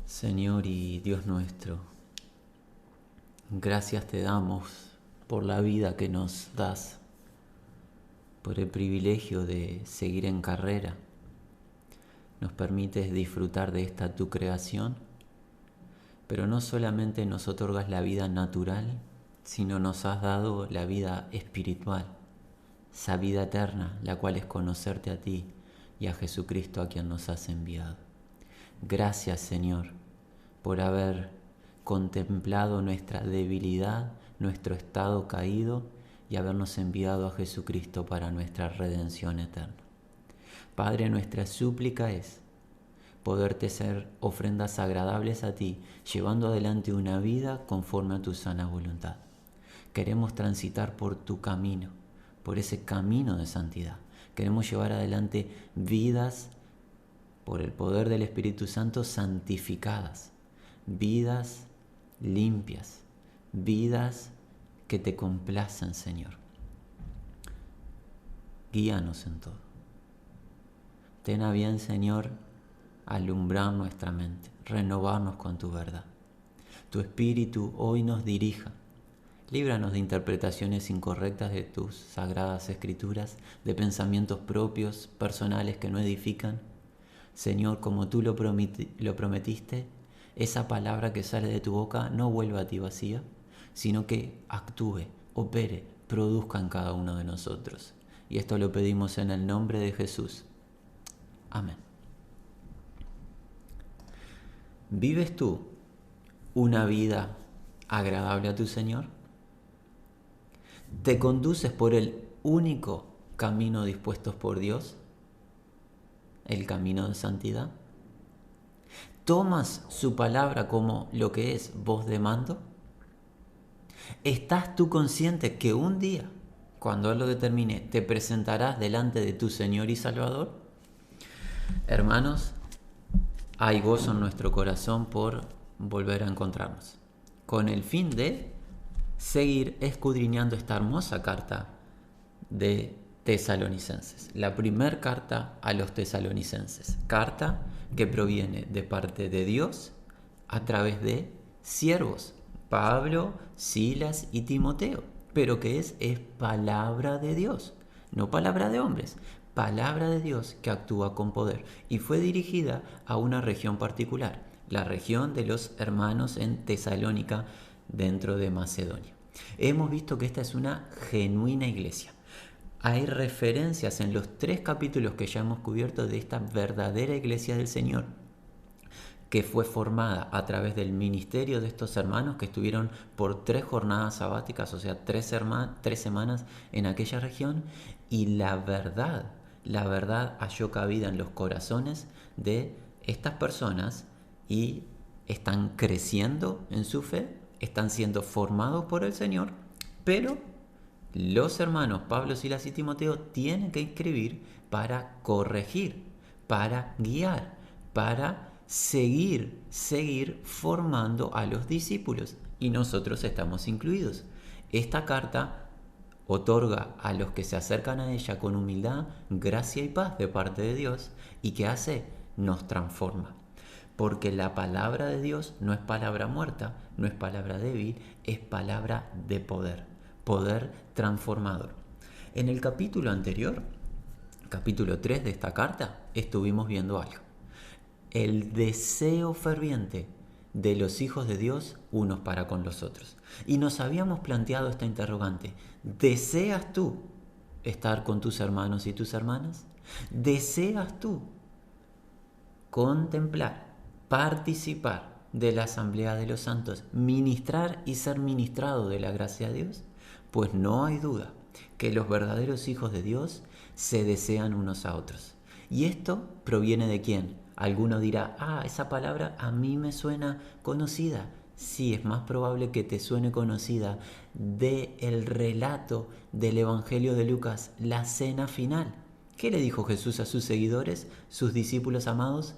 Señor y Dios nuestro, gracias te damos por la vida que nos das, por el privilegio de seguir en carrera. Nos permites disfrutar de esta tu creación, pero no solamente nos otorgas la vida natural, sino nos has dado la vida espiritual, esa vida eterna, la cual es conocerte a ti y a Jesucristo a quien nos has enviado. Gracias, Señor, por haber contemplado nuestra debilidad, nuestro estado caído y habernos enviado a Jesucristo para nuestra redención eterna. Padre, nuestra súplica es poderte ser ofrendas agradables a ti, llevando adelante una vida conforme a tu sana voluntad. Queremos transitar por tu camino, por ese camino de santidad. Queremos llevar adelante vidas por el poder del Espíritu Santo santificadas, vidas limpias, vidas que te complacen, Señor. Guíanos en todo. Ten a bien, Señor, alumbrar nuestra mente, renovarnos con tu verdad. Tu Espíritu hoy nos dirija. Líbranos de interpretaciones incorrectas de tus sagradas escrituras, de pensamientos propios, personales que no edifican. Señor, como tú lo prometiste, esa palabra que sale de tu boca no vuelva a ti vacía, sino que actúe, opere, produzca en cada uno de nosotros. Y esto lo pedimos en el nombre de Jesús. Amén. ¿Vives tú una vida agradable a tu Señor? ¿Te conduces por el único camino dispuesto por Dios? ¿El camino de santidad? ¿Tomas su palabra como lo que es voz de mando? ¿Estás tú consciente que un día, cuando Él lo determine, te presentarás delante de tu Señor y Salvador? Hermanos, hay gozo en nuestro corazón por volver a encontrarnos, con el fin de seguir escudriñando esta hermosa carta de Tesalonicenses, la primera carta a los tesalonicenses, carta que proviene de parte de Dios a través de siervos, Pablo, Silas y Timoteo, pero que es palabra de Dios, no palabra de hombres, palabra de Dios que actúa con poder y fue dirigida a una región particular, la región de los hermanos en Tesalónica dentro de Macedonia. Hemos visto que esta es una genuina iglesia. Hay referencias en los 3 capítulos que ya hemos cubierto de esta verdadera iglesia del Señor, que fue formada a través del ministerio de estos hermanos que estuvieron por 3 jornadas sabáticas, o sea, 3 semanas en aquella región, y la verdad halló cabida en los corazones de estas personas y están creciendo en su fe, están siendo formados por el Señor, pero los hermanos Pablo, Silas y Timoteo tienen que escribir para corregir, para guiar, para seguir formando a los discípulos. Y nosotros estamos incluidos. Esta carta otorga a los que se acercan a ella con humildad, gracia y paz de parte de Dios. ¿Y qué hace? Nos transforma. Porque la palabra de Dios no es palabra muerta, no es palabra débil, es palabra de poder. Poder transformador. En el capítulo anterior, capítulo 3 de esta carta, estuvimos viendo algo. El deseo ferviente de los hijos de Dios unos para con los otros. Y nos habíamos planteado esta interrogante. ¿Deseas tú estar con tus hermanos y tus hermanas? ¿Deseas tú contemplar, participar de la asamblea de los santos, ministrar y ser ministrado de la gracia de Dios? Pues no hay duda que los verdaderos hijos de Dios se desean unos a otros. ¿Y esto proviene de quién? Alguno dirá, esa palabra a mí me suena conocida. Sí, es más probable que te suene conocida del relato del Evangelio de Lucas, la cena final. ¿Qué le dijo Jesús a sus seguidores, sus discípulos amados?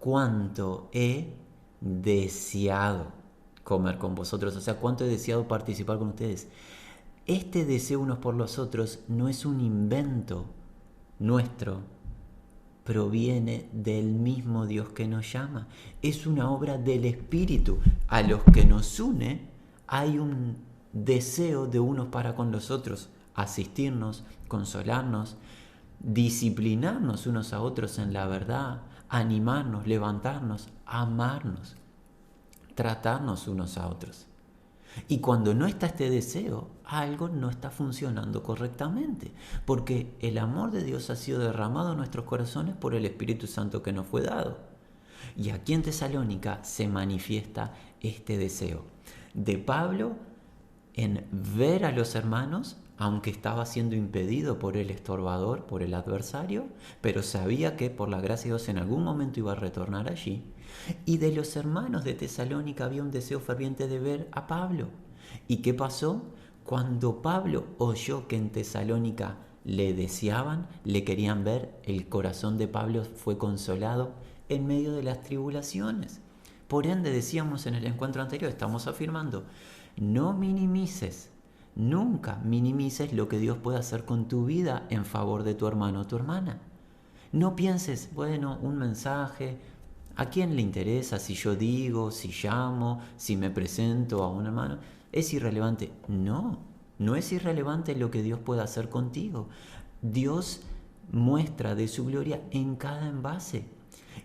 Cuánto he deseado comer con vosotros, o sea, cuánto he deseado participar con ustedes. Este deseo unos por los otros no es un invento nuestro, proviene del mismo Dios que nos llama. Es una obra del Espíritu. A los que nos une hay un deseo de unos para con los otros, asistirnos, consolarnos, disciplinarnos unos a otros en la verdad, animarnos, levantarnos, amarnos, tratarnos unos a otros. Y cuando no está este deseo, algo no está funcionando correctamente, porque el amor de Dios ha sido derramado en nuestros corazones por el Espíritu Santo que nos fue dado. Y aquí en Tesalónica se manifiesta este deseo de Pablo en ver a los hermanos, aunque estaba siendo impedido por el estorbador, por el adversario, pero sabía que por la gracia de Dios en algún momento iba a retornar allí. Y de los hermanos de Tesalónica había un deseo ferviente de ver a Pablo. ¿Y qué pasó? Cuando Pablo oyó que en Tesalónica le deseaban, le querían ver, el corazón de Pablo fue consolado en medio de las tribulaciones. Por ende, decíamos en el encuentro anterior, estamos afirmando, no minimices, nunca minimices lo que Dios puede hacer con tu vida en favor de tu hermano o tu hermana. No pienses, bueno, un mensaje, ¿a quién le interesa si yo digo, si llamo, si me presento a un hermano? ¿Es irrelevante? No, no es irrelevante lo que Dios puede hacer contigo. Dios muestra de su gloria en cada envase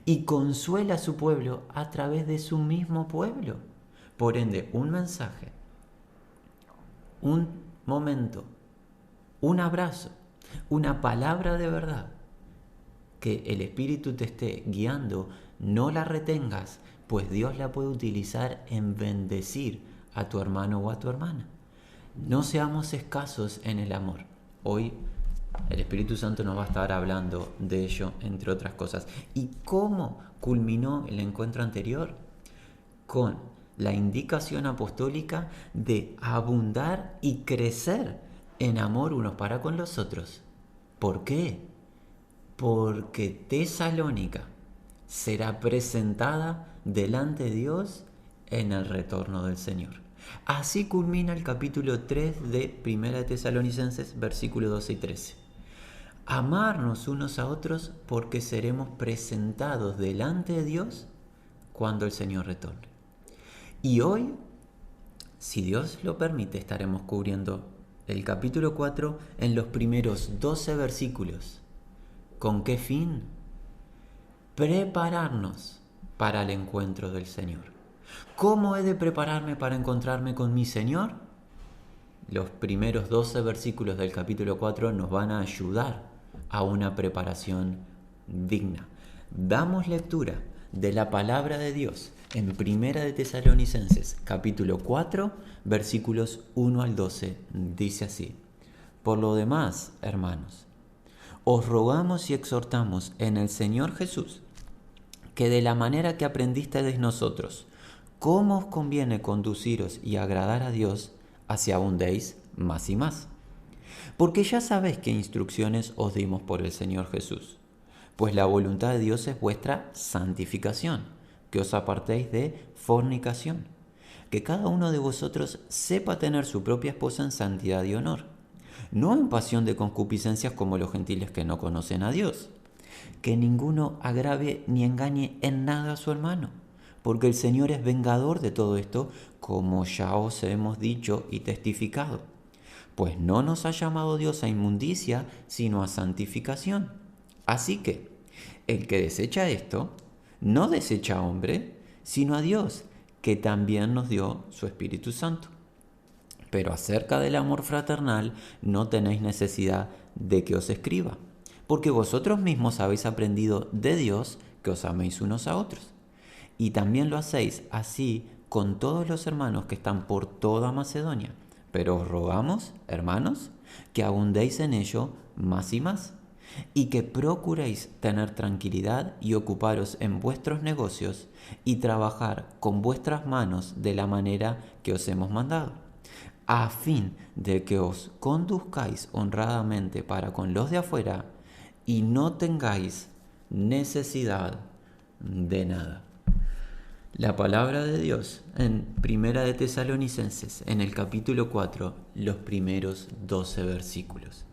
y consuela a su pueblo a través de su mismo pueblo. Por ende, un mensaje, un momento, un abrazo, una palabra de verdad, que el Espíritu te esté guiando, no la retengas, pues Dios la puede utilizar en bendecir a tu hermano o a tu hermana. No seamos escasos en el amor. Hoy el Espíritu Santo nos va a estar hablando de ello, entre otras cosas. ¿Y cómo culminó el encuentro anterior? Con la indicación apostólica de abundar y crecer en amor unos para con los otros. ¿Por qué? Porque Tesalónica será presentada delante de Dios en el retorno del Señor. Así culmina el capítulo 3 de Primera de Tesalonicenses, versículos 12 y 13. Amarnos unos a otros porque seremos presentados delante de Dios cuando el Señor retorne. Y hoy, si Dios lo permite, estaremos cubriendo el capítulo 4 en los primeros 12 versículos. ¿Con qué fin? Prepararnos para el encuentro del Señor. ¿Cómo he de prepararme para encontrarme con mi Señor? Los primeros 12 versículos del capítulo 4 nos van a ayudar a una preparación digna. Damos lectura de la palabra de Dios en Primera de Tesalonicenses, capítulo 4, versículos 1 al 12. Dice así: Por lo demás, hermanos, os rogamos y exhortamos en el Señor Jesús, que de la manera que aprendisteis de nosotros, cómo os conviene conduciros y agradar a Dios, así abundéis más y más. Porque ya sabéis qué instrucciones os dimos por el Señor Jesús. Pues la voluntad de Dios es vuestra santificación, que os apartéis de fornicación, que cada uno de vosotros sepa tener su propia esposa en santidad y honor, no en pasión de concupiscencias como los gentiles que no conocen a Dios. Que ninguno agrave ni engañe en nada a su hermano, porque el Señor es vengador de todo esto, como ya os hemos dicho y testificado. Pues no nos ha llamado Dios a inmundicia, sino a santificación. Así que, el que desecha esto, no desecha a hombre, sino a Dios, que también nos dio su Espíritu Santo. Pero acerca del amor fraternal no tenéis necesidad de que os escriba, porque vosotros mismos habéis aprendido de Dios que os améis unos a otros. Y también lo hacéis así con todos los hermanos que están por toda Macedonia. Pero os rogamos, hermanos, que abundéis en ello más y más, y que procuréis tener tranquilidad y ocuparos en vuestros negocios y trabajar con vuestras manos de la manera que os hemos mandado, a fin de que os conduzcáis honradamente para con los de afuera y no tengáis necesidad de nada. La palabra de Dios en Primera de Tesalonicenses, en el capítulo 4, los primeros 12 versículos.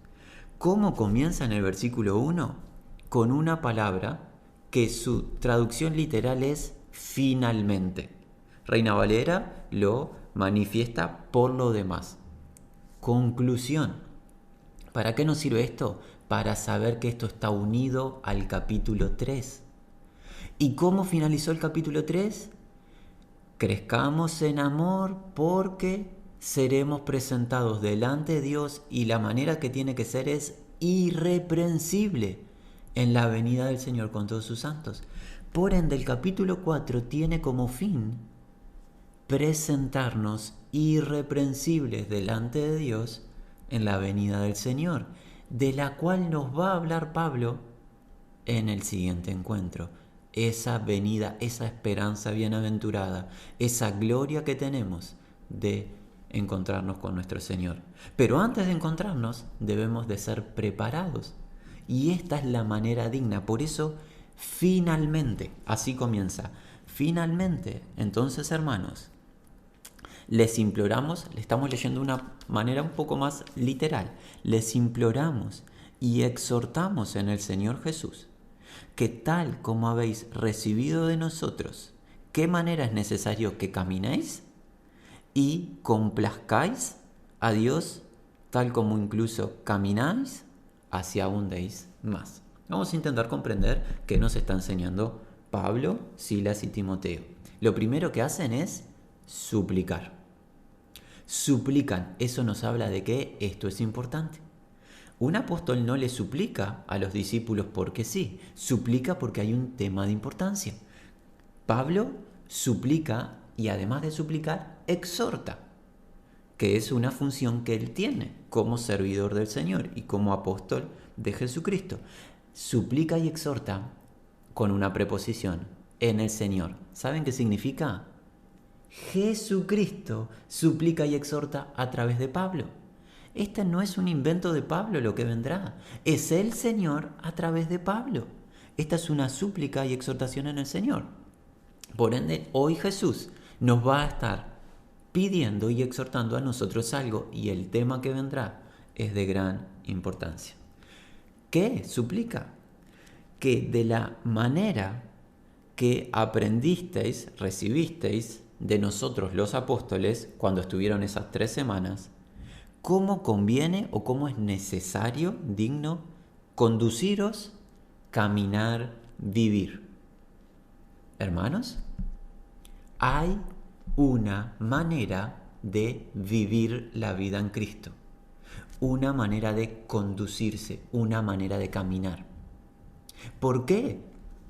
¿Cómo comienza en el versículo 1? con una palabra que su traducción literal es finalmente. Reina Valera lo manifiesta por lo demás. Conclusión. ¿Para qué nos sirve esto? Para saber que esto está unido al capítulo 3. ¿Y cómo finalizó el capítulo 3? Crezcamos en amor porque seremos presentados delante de Dios y la manera que tiene que ser es irreprensible en la venida del Señor con todos sus santos. Por ende, el capítulo 4 tiene como fin presentarnos irreprensibles delante de Dios en la venida del Señor, de la cual nos va a hablar Pablo en el siguiente encuentro. Esa venida, esa esperanza bienaventurada, esa gloria que tenemos de encontrarnos con nuestro Señor. Pero antes de encontrarnos debemos de ser preparados. Y esta es la manera digna. Por eso, finalmente, así comienza. Finalmente, entonces, hermanos, les imploramos, le estamos leyendo de una manera un poco más literal, les imploramos y exhortamos en el Señor Jesús que tal como habéis recibido de nosotros, qué manera es necesario que caminéis y complazcáis a Dios, tal como incluso camináis, así abundéis más. Vamos a intentar comprender qué nos está enseñando Pablo, Silas y Timoteo. Lo primero que hacen es suplicar. Suplican, eso nos habla de que esto es importante. Un apóstol no le suplica a los discípulos porque sí, suplica porque hay un tema de importancia. Pablo suplica y además de suplicar, exhorta, que es una función que él tiene como servidor del Señor y como apóstol de Jesucristo. Suplica y exhorta con una preposición, en el Señor. ¿Saben qué significa? Jesucristo suplica y exhorta a través de Pablo. Este no es un invento de Pablo lo que vendrá, es el Señor a través de Pablo. Esta es una súplica y exhortación en el Señor. Por ende, hoy Jesús nos va a estar pidiendo y exhortando a nosotros algo y el tema que vendrá es de gran importancia. ¿Qué suplica? Que de la manera que aprendisteis, recibisteis de nosotros los apóstoles cuando estuvieron esas 3 semanas, cómo conviene o cómo es necesario, digno, conduciros, caminar, vivir. Hermanos, hay una manera de vivir la vida en Cristo, una manera de conducirse, una manera de caminar. ¿Por qué?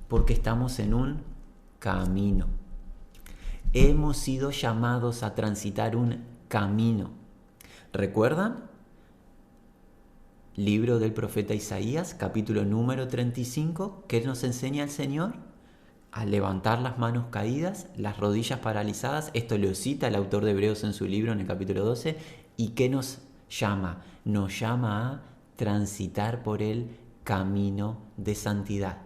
Porque estamos en un camino. Hemos sido llamados a transitar un camino. ¿Recuerdan? Libro del profeta Isaías, capítulo número 35, ¿qué nos enseña el Señor? A levantar las manos caídas, las rodillas paralizadas. Esto lo cita el autor de Hebreos en su libro en el capítulo 12. ¿Y qué nos llama? Nos llama a transitar por el camino de santidad.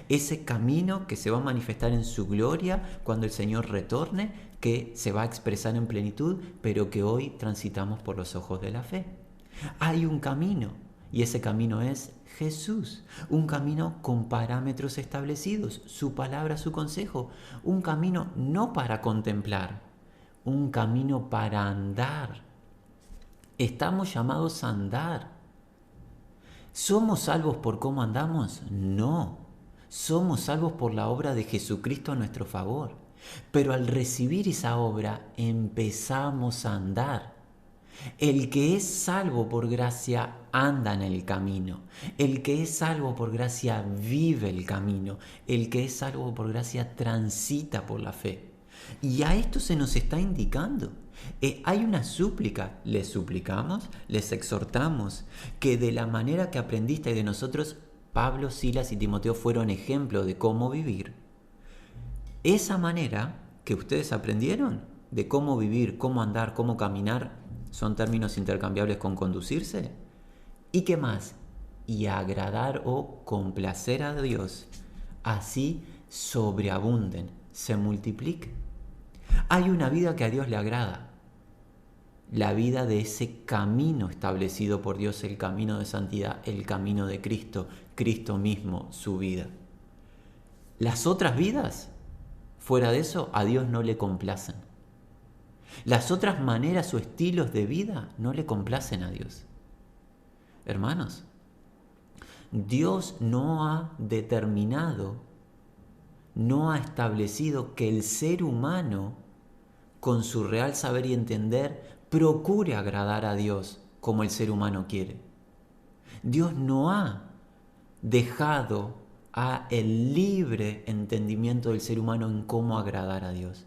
Ese camino que se va a manifestar en su gloria cuando el Señor retorne, que se va a expresar en plenitud, pero que hoy transitamos por los ojos de la fe. Hay un camino, y ese camino es Jesús, un camino con parámetros establecidos, su palabra, su consejo, un camino no para contemplar, un camino para andar. Estamos llamados a andar. ¿Somos salvos por cómo andamos? No. Somos salvos por la obra de Jesucristo a nuestro favor. Pero al recibir esa obra empezamos a andar. El que es salvo por gracia anda en el camino. El que es salvo por gracia vive el camino. El que es salvo por gracia transita por la fe. Y a esto se nos está indicando. Hay una súplica. Les suplicamos, les exhortamos que de la manera que aprendiste de nosotros, Pablo, Silas y Timoteo fueron ejemplo de cómo vivir. Esa manera que ustedes aprendieron de cómo vivir, cómo andar, cómo caminar, son términos intercambiables con conducirse. ¿Y qué más? Y agradar o complacer a Dios. Así sobreabunden, se multipliquen. Hay una vida que a Dios le agrada. la vida de ese camino establecido por Dios, el camino de santidad, el camino de Cristo, Cristo mismo, su vida. Las otras vidas, fuera de eso, a Dios no le complacen. Las otras maneras o estilos de vida no le complacen a Dios. Hermanos, Dios no ha determinado, no ha establecido que el ser humano, con su real saber y entender, procure agradar a Dios como el ser humano quiere. Dios no ha dejado a el libre entendimiento del ser humano en cómo agradar a Dios.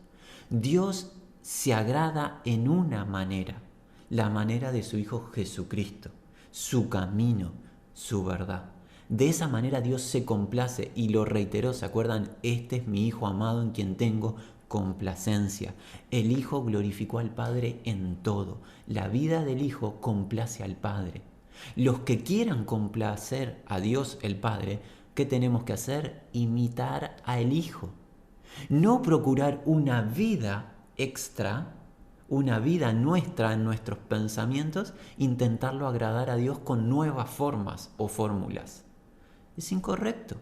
Dios se agrada en una manera, la manera de su Hijo Jesucristo, su camino, su verdad. De esa manera Dios se complace y lo reiteró, ¿se acuerdan? Este es mi Hijo amado en quien tengo complacencia. El Hijo glorificó al Padre en todo. La vida del Hijo complace al Padre. Los que quieran complacer a Dios el Padre, ¿qué tenemos que hacer? Imitar al Hijo. No procurar una vida extra, una vida nuestra en nuestros pensamientos, intentarlo agradar a Dios con nuevas formas o fórmulas. Es incorrecto.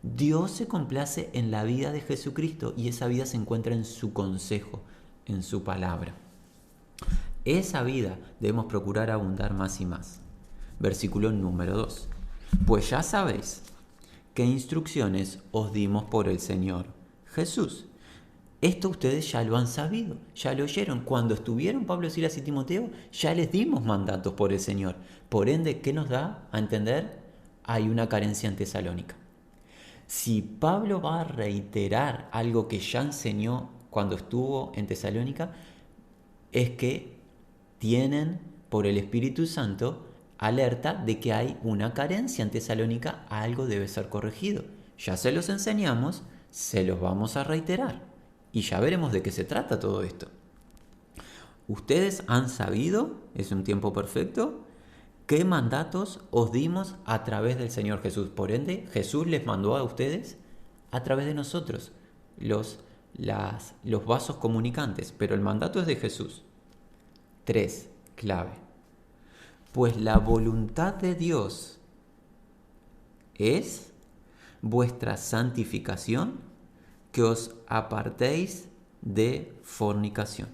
Dios se complace en la vida de Jesucristo y esa vida se encuentra en su consejo, en su palabra. Esa vida debemos procurar abundar más y más. Versículo número 2. Pues ya sabéis qué instrucciones os dimos por el Señor Jesús. Esto ustedes ya lo han sabido, ya lo oyeron. Cuando estuvieron Pablo, Silas y Timoteo, ya les dimos mandatos por el Señor. Por ende, ¿qué nos da a entender? Hay una carencia en Tesalónica. Si Pablo va a reiterar algo que ya enseñó cuando estuvo en Tesalónica, es que tienen por el Espíritu Santo alerta de que hay una carencia en Tesalónica, algo debe ser corregido. Ya se los enseñamos, se los vamos a reiterar y ya veremos de qué se trata todo esto. Ustedes han sabido, es un tiempo perfecto, qué mandatos os dimos a través del Señor Jesús. Por ende, Jesús les mandó a ustedes a través de nosotros, los vasos comunicantes, pero el mandato es de Jesús. 3, clave. Pues la voluntad de Dios es vuestra santificación, que os apartéis de fornicación.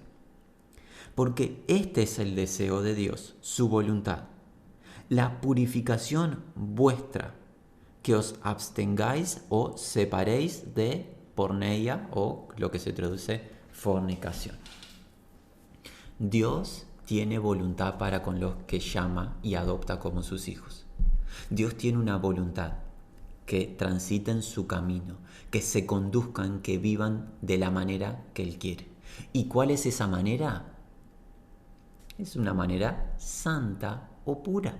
Porque este es el deseo de Dios, su voluntad. La purificación vuestra, que os abstengáis o separéis de porneia o lo que se traduce fornicación. Dios tiene voluntad para con los que llama y adopta como sus hijos. Dios tiene una voluntad, que transiten su camino, que se conduzcan, que vivan de la manera que Él quiere. ¿Y cuál es esa manera? Es una manera santa o pura.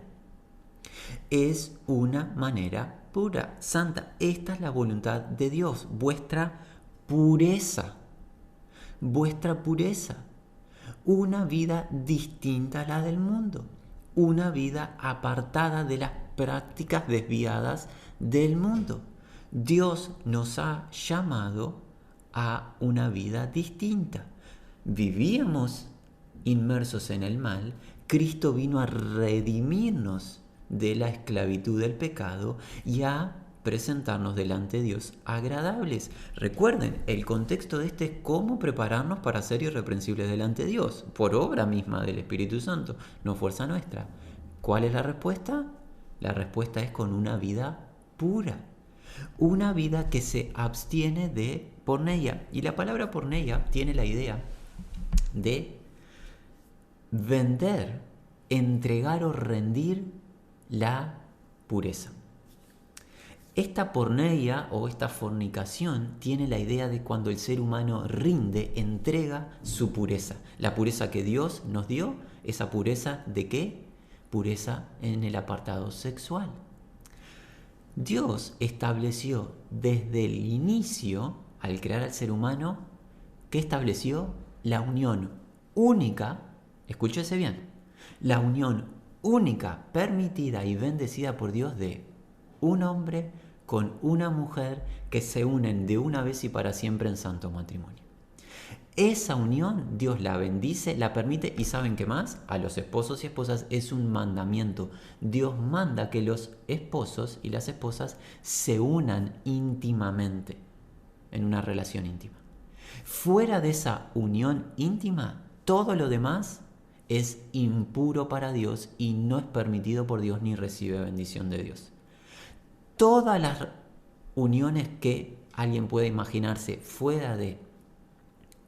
Es una manera pura, santa. Esta es la voluntad de Dios, vuestra pureza. Vuestra pureza. Una vida distinta a la del mundo. Una vida apartada de las prácticas desviadas del mundo. Dios nos ha llamado a una vida distinta. Vivíamos inmersos en el mal. Cristo vino a redimirnos de la esclavitud del pecado y a presentarnos delante de Dios agradables. Recuerden, el contexto de este es cómo prepararnos para ser irreprensibles delante de Dios, por obra misma del Espíritu Santo, no fuerza nuestra. ¿Cuál es la respuesta? La respuesta es con una vida pura, una vida que se abstiene de porneia. Y la palabra porneia tiene la idea de vender, entregar o rendir la pureza. Esta porneia o esta fornicación tiene la idea de cuando el ser humano rinde, entrega su pureza. La pureza que Dios nos dio, esa pureza ¿de qué? Pureza en el apartado sexual. Dios estableció desde el inicio, al crear al ser humano, ¿qué estableció? La unión única, escúchese bien, la unión única, permitida y bendecida por Dios de un hombre con una mujer que se unen de una vez y para siempre en santo matrimonio. Esa unión Dios la bendice, la permite y ¿saben qué más? A los esposos y esposas es un mandamiento. Dios manda que los esposos y las esposas se unan íntimamente en una relación íntima. Fuera de esa unión íntima, todo lo demás es impuro para Dios y no es permitido por Dios ni recibe bendición de Dios. Todas las uniones que alguien puede imaginarse fuera de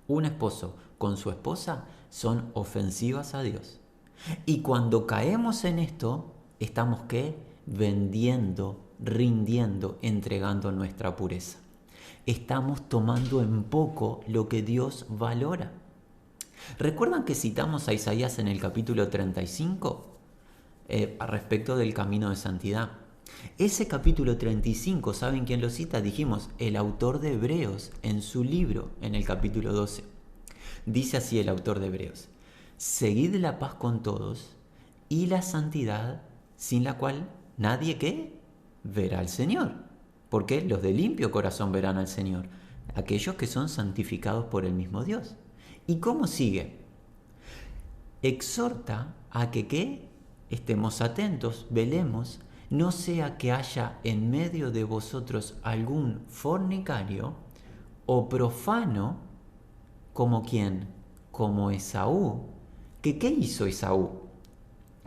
un esposo con su esposa son ofensivas a Dios. Y cuando caemos en esto, estamos ¿qué? Vendiendo, rindiendo, entregando nuestra pureza. Estamos tomando en poco lo que Dios valora. ¿Recuerdan que citamos a Isaías en el capítulo 35 respecto del camino de santidad? Ese capítulo 35, ¿saben quién lo cita? Dijimos, el autor de Hebreos en su libro, en el capítulo 12. Dice así el autor de Hebreos: seguid la paz con todos y la santidad, sin la cual nadie ¿qué? Verá al Señor. Porque los de limpio corazón verán al Señor, aquellos que son santificados por el mismo Dios. ¿Y cómo sigue? Exhorta a que ¿qué? Estemos atentos, velemos, no sea que haya en medio de vosotros algún fornicario o profano, como quién, como Esaú. ¿Qué hizo Esaú?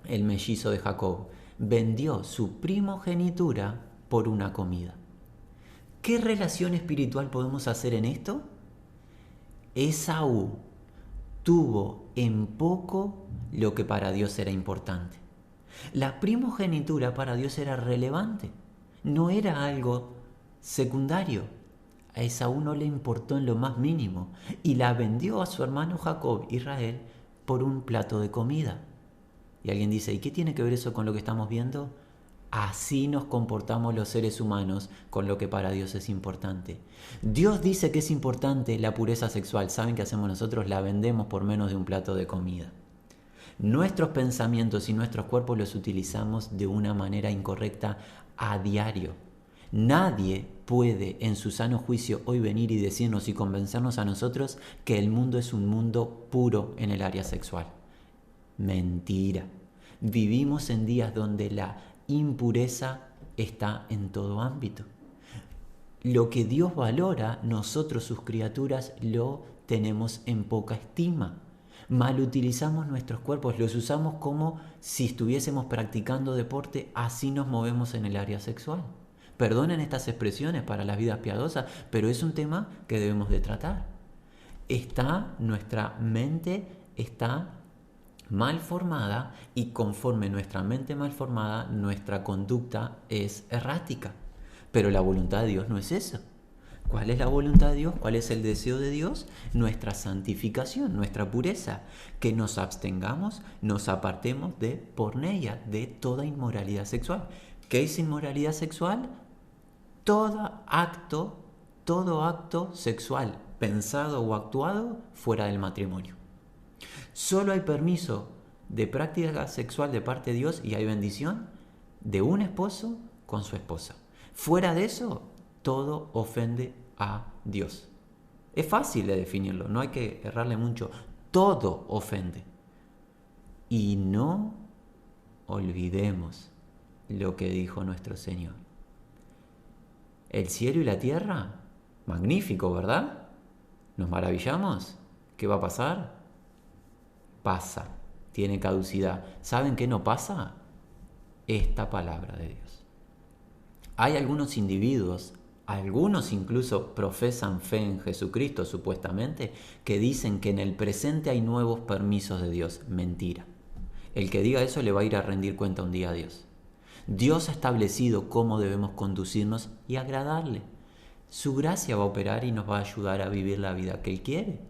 El mellizo de Jacob vendió su primogenitura por una comida. ¿Qué relación espiritual podemos hacer en esto? Esaú tuvo en poco lo que para Dios era importante. La primogenitura para Dios era relevante, no era algo secundario. A Esaú no le importó en lo más mínimo y la vendió a su hermano Jacob, Israel, por un plato de comida. Y alguien dice, ¿y qué tiene que ver eso con lo que estamos viendo? Así nos comportamos los seres humanos con lo que para Dios es importante. Dios dice que es importante la pureza sexual. ¿Saben qué hacemos nosotros? La vendemos por menos de un plato de comida. Nuestros pensamientos y nuestros cuerpos los utilizamos de una manera incorrecta a diario. Nadie puede en su sano juicio hoy venir y decirnos y convencernos a nosotros que el mundo es un mundo puro en el área sexual. Mentira. Vivimos en días donde la impureza está en todo ámbito. Lo que Dios valora, nosotros sus criaturas lo tenemos en poca estima. Mal utilizamos nuestros cuerpos, los usamos como si estuviésemos practicando deporte, así nos movemos en el área sexual. Perdonen estas expresiones para las vidas piadosas, pero es un tema que debemos de tratar. Nuestra mente está mal formada y conforme nuestra mente mal formada, nuestra conducta es errática. Pero la voluntad de Dios no es eso. ¿Cuál es la voluntad de Dios? ¿Cuál es el deseo de Dios? Nuestra santificación, nuestra pureza. Que nos abstengamos, nos apartemos de porneia, de toda inmoralidad sexual. ¿Qué es inmoralidad sexual? Todo acto sexual, pensado o actuado fuera del matrimonio. Solo hay permiso de práctica sexual de parte de Dios y hay bendición de un esposo con su esposa. Fuera de eso, todo ofende a Dios. Es fácil de definirlo, no hay que errarle mucho. Todo ofende. Y no olvidemos lo que dijo nuestro Señor. El cielo y la tierra, magnífico, ¿verdad? ¿Nos maravillamos? ¿Qué va a pasar? Pasa, tiene caducidad. ¿Saben qué no pasa? Esta palabra de Dios. Hay algunos individuos, algunos incluso profesan fe en Jesucristo supuestamente, que dicen que en el presente hay nuevos permisos de Dios. Mentira. El que diga eso le va a ir a rendir cuenta un día a Dios. Dios ha establecido cómo debemos conducirnos y agradarle. Su gracia va a operar y nos va a ayudar a vivir la vida que Él quiere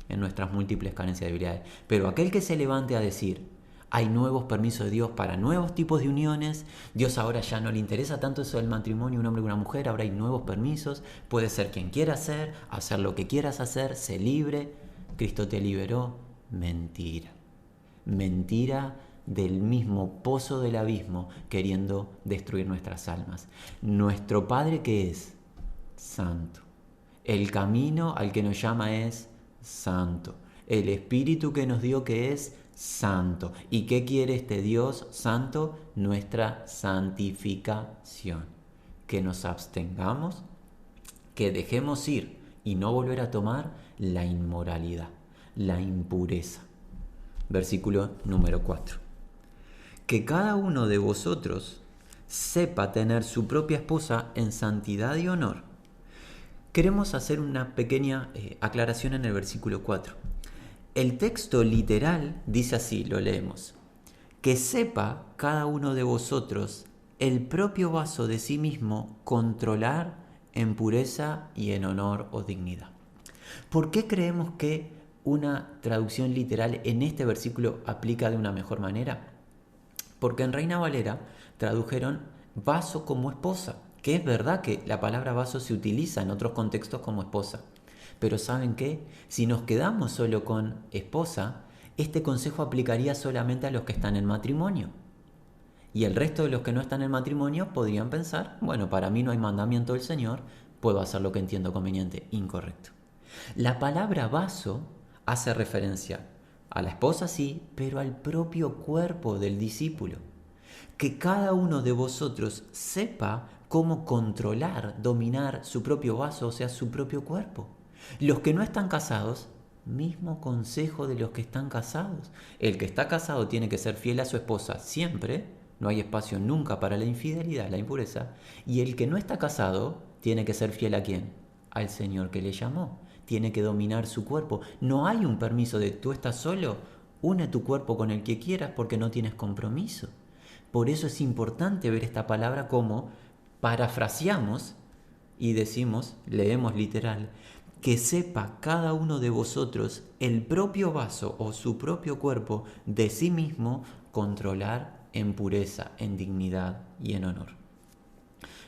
en nuestras múltiples carencias y debilidades. Pero aquel que se levante a decir, hay nuevos permisos de Dios para nuevos tipos de uniones, Dios ahora ya no le interesa tanto eso del matrimonio, un hombre y una mujer, ahora hay nuevos permisos, puede ser quien quiera ser, hacer lo que quieras hacer, sé libre, Cristo te liberó. Mentira. Mentira del mismo pozo del abismo queriendo destruir nuestras almas. Nuestro Padre que es santo. El camino al que nos llama es santo. El Espíritu que nos dio que es santo. ¿Y qué quiere este Dios santo? Nuestra santificación. Que nos abstengamos, que dejemos ir y no volver a tomar la inmoralidad, la impureza. Versículo número 4. Que cada uno de vosotros sepa tener su propia esposa en santidad y honor. Queremos hacer una pequeña aclaración en el versículo 4. El texto literal dice así, lo leemos. Que sepa cada uno de vosotros el propio vaso de sí mismo controlar en pureza y en honor o dignidad. ¿Por qué creemos que una traducción literal en este versículo aplica de una mejor manera? Porque en Reina Valera tradujeron vaso como esposa, que es verdad que la palabra vaso se utiliza en otros contextos como esposa. Pero ¿saben qué? Si nos quedamos solo con esposa, este consejo aplicaría solamente a los que están en matrimonio. Y el resto de los que no están en matrimonio podrían pensar, bueno, para mí no hay mandamiento del Señor, puedo hacer lo que entiendo conveniente. Incorrecto. La palabra vaso hace referencia a la esposa sí, pero al propio cuerpo del discípulo. Que cada uno de vosotros sepa cómo controlar, dominar su propio vaso, o sea, su propio cuerpo. Los que no están casados, mismo consejo de los que están casados. El que está casado tiene que ser fiel a su esposa siempre, no hay espacio nunca para la infidelidad, la impureza. Y el que no está casado tiene que ser fiel ¿a quién? Al Señor que le llamó. Tiene que dominar su cuerpo. No hay un permiso de tú estás solo, une tu cuerpo con el que quieras porque no tienes compromiso. Por eso es importante ver esta palabra como parafraseamos y decimos, leemos literal, que sepa cada uno de vosotros el propio vaso o su propio cuerpo de sí mismo controlar en pureza, en dignidad y en honor.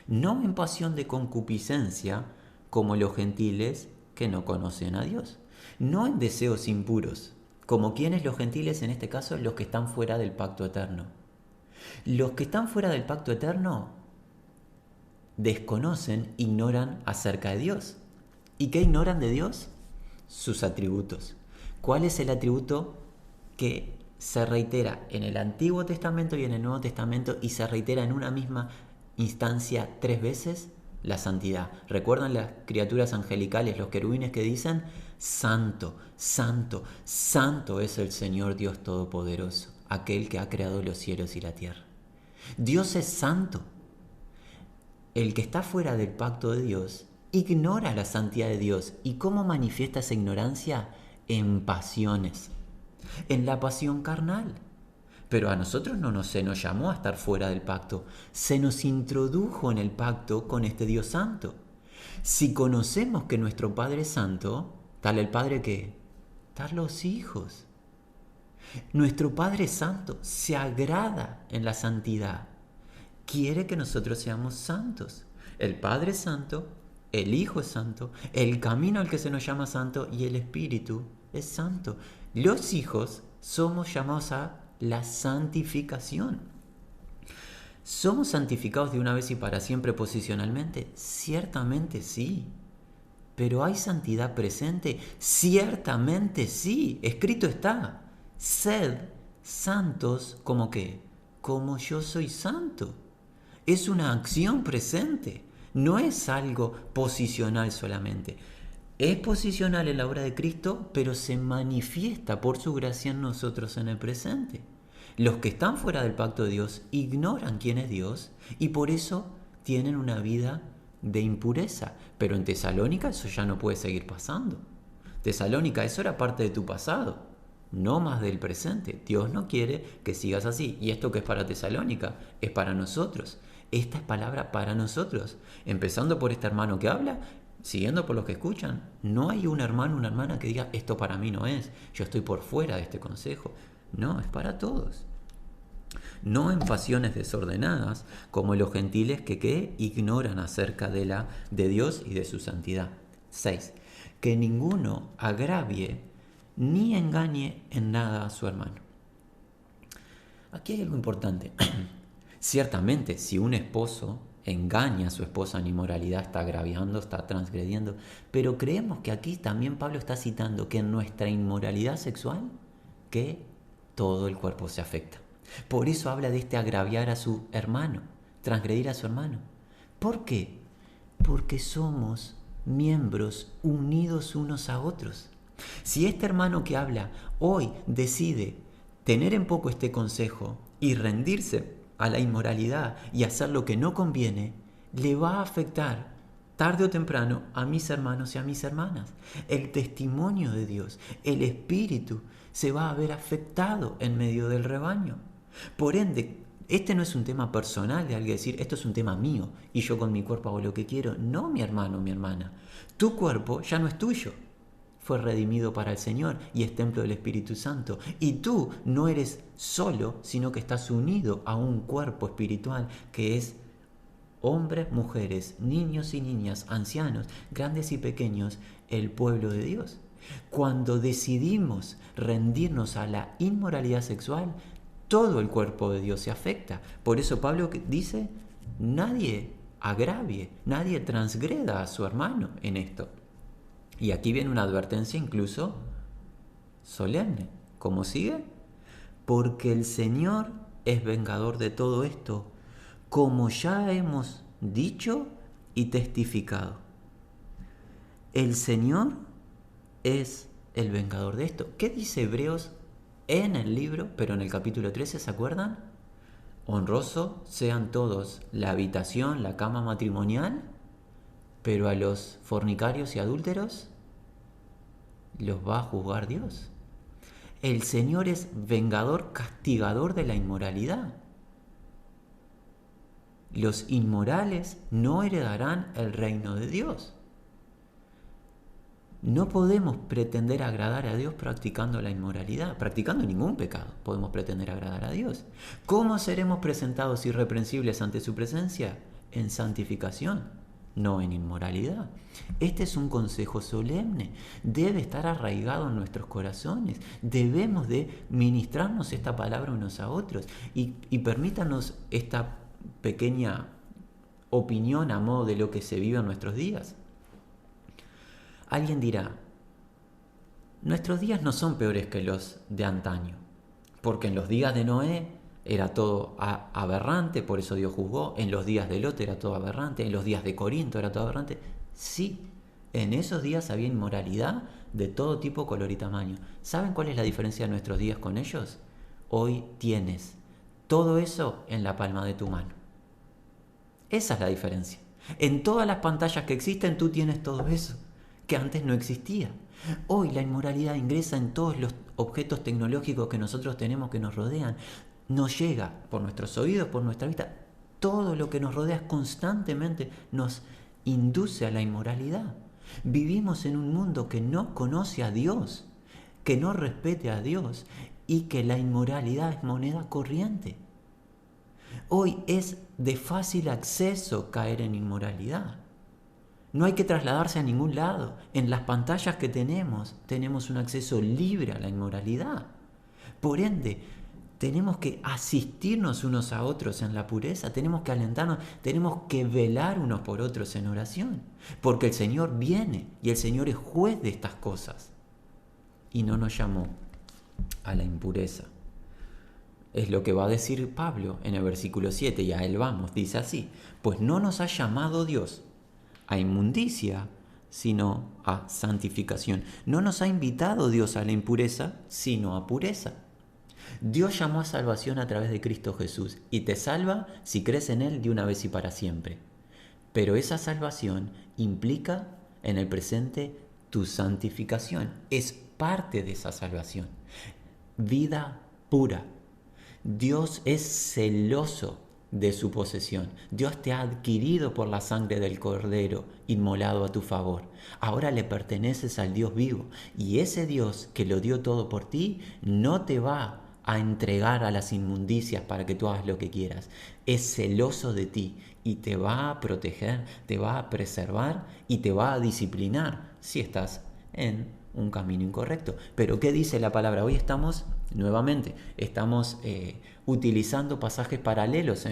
No en pasión de concupiscencia como los gentiles que no conocen a Dios. No en deseos impuros, como quienes los gentiles, en este caso los que están fuera del pacto eterno. Los que están fuera del pacto eterno desconocen, ignoran acerca de Dios. ¿Y qué ignoran de Dios? Sus atributos. ¿Cuál es el atributo que se reitera en el Antiguo Testamento y en el Nuevo Testamento y se reitera en una misma instancia 3 veces? La santidad. ¿Recuerdan las criaturas angelicales, los querubines que dicen? Santo, santo, santo es el Señor Dios Todopoderoso, aquel que ha creado los cielos y la tierra. Dios es santo. El que está fuera del pacto de Dios ignora la santidad de Dios. ¿Y cómo manifiesta esa ignorancia? En pasiones, en la pasión carnal. Pero a nosotros no se nos llamó a estar fuera del pacto, se nos introdujo en el pacto con este Dios santo. Si conocemos que nuestro Padre es santo, tal el Padre que, tal los hijos. Nuestro Padre santo se agrada en la santidad, quiere que nosotros seamos santos. El Padre es santo, el Hijo es santo, el camino al que se nos llama santo y el Espíritu es santo. Los hijos somos llamados a la santificación. ¿Somos santificados de una vez y para siempre posicionalmente? Ciertamente sí. ¿Pero hay santidad presente? Ciertamente sí. Escrito está. Sed santos como qué, como yo soy santo. Es una acción presente. No es algo posicional solamente. Es posicional en la obra de Cristo, pero se manifiesta por su gracia en nosotros en el presente. Los que están fuera del pacto de Dios ignoran quién es Dios y por eso tienen una vida de impureza. Pero en Tesalónica eso ya no puede seguir pasando. Tesalónica, eso era parte de tu pasado, no más del presente. Dios no quiere que sigas así. Y esto que es para Tesalónica es para nosotros. Esta es palabra para nosotros. Empezando por este hermano que habla, siguiendo por los que escuchan. No hay un hermano, una hermana que diga, esto para mí no es, yo estoy por fuera de este consejo. No, es para todos. No en pasiones desordenadas, como los gentiles que ignoran acerca de Dios y de su santidad. 6. Que ninguno agravie ni engañe en nada a su hermano. Aquí hay algo importante. Ciertamente, si un esposo engaña a su esposa en inmoralidad, está agraviando, está transgrediendo. Pero creemos que aquí también Pablo está citando que en nuestra inmoralidad sexual, que todo el cuerpo se afecta. Por eso habla de este agraviar a su hermano, transgredir a su hermano. ¿Por qué? Porque somos miembros unidos unos a otros. Si este hermano que habla hoy decide tener en poco este consejo y rendirse a la inmoralidad y hacer lo que no conviene, le va a afectar tarde o temprano a mis hermanos y a mis hermanas. El testimonio de Dios, el espíritu, se va a ver afectado en medio del rebaño. Por ende, este no es un tema personal de alguien decir, esto es un tema mío y yo con mi cuerpo hago lo que quiero. No, mi hermano, mi hermana. Tu cuerpo ya no es tuyo. Fue redimido para el Señor y es templo del Espíritu Santo. Y tú no eres solo, sino que estás unido a un cuerpo espiritual que es hombres, mujeres, niños y niñas, ancianos, grandes y pequeños, el pueblo de Dios. Cuando decidimos rendirnos a la inmoralidad sexual, todo el cuerpo de Dios se afecta. Por eso Pablo dice, nadie agravie, nadie transgreda a su hermano en esto. Y aquí viene una advertencia incluso solemne. ¿Cómo sigue? Porque el Señor es vengador de todo esto, como ya hemos dicho y testificado. El Señor es el vengador de esto. ¿Qué dice Hebreos en el libro, pero en el capítulo 13, ¿se acuerdan? Honroso sean todos la habitación, la cama matrimonial, pero a los fornicarios y adúlteros los va a juzgar Dios. El Señor es vengador, castigador de la inmoralidad. Los inmorales no heredarán el reino de Dios. No podemos pretender agradar a Dios practicando la inmoralidad, practicando ningún pecado. Podemos pretender agradar a Dios. ¿Cómo seremos presentados irreprensibles ante su presencia? En santificación, no en inmoralidad. Este es un consejo solemne. Debe estar arraigado en nuestros corazones. Debemos de ministrarnos esta palabra unos a otros. Y permítanos esta pequeña opinión a modo de lo que se vive en nuestros días. Alguien dirá, nuestros días no son peores que los de antaño, porque en los días de Noé era todo aberrante, por eso Dios juzgó, en los días de Lot era todo aberrante, en los días de Corinto era todo aberrante. Sí, en esos días había inmoralidad de todo tipo, color y tamaño. ¿Saben cuál es la diferencia de nuestros días con ellos? Hoy tienes todo eso en la palma de tu mano. Esa es la diferencia. En todas las pantallas que existen tú tienes todo eso que antes no existía. Hoy la inmoralidad ingresa en todos los objetos tecnológicos que nosotros tenemos que nos rodean. Nos llega por nuestros oídos, por nuestra vista. Todo lo que nos rodea constantemente nos induce a la inmoralidad. Vivimos en un mundo que no conoce a Dios, que no respete a Dios y que la inmoralidad es moneda corriente. Hoy es de fácil acceso caer en inmoralidad. No hay que trasladarse a ningún lado. En las pantallas que tenemos un acceso libre a la inmoralidad. Por ende, tenemos que asistirnos unos a otros en la pureza, tenemos que alentarnos, tenemos que velar unos por otros en oración. Porque el Señor viene y el Señor es juez de estas cosas. Y no nos llamó a la impureza. Es lo que va a decir Pablo en el versículo 7, y a él vamos, dice así: pues no nos ha llamado Dios a inmundicia, sino a santificación. No nos ha invitado Dios a la impureza, sino a pureza. Dios llamó a salvación a través de Cristo Jesús y te salva si crees en Él de una vez y para siempre. Pero esa salvación implica en el presente tu santificación. Es parte de esa salvación. Vida pura. Dios es celoso de su posesión. Dios te ha adquirido por la sangre del Cordero, inmolado a tu favor. Ahora le perteneces al Dios vivo. Y ese Dios que lo dio todo por ti, no te va a entregar a las inmundicias para que tú hagas lo que quieras. Es celoso de ti y te va a proteger, te va a preservar y te va a disciplinar si estás en un camino incorrecto. Pero ¿qué dice la palabra? Hoy estamos utilizando pasajes paralelos,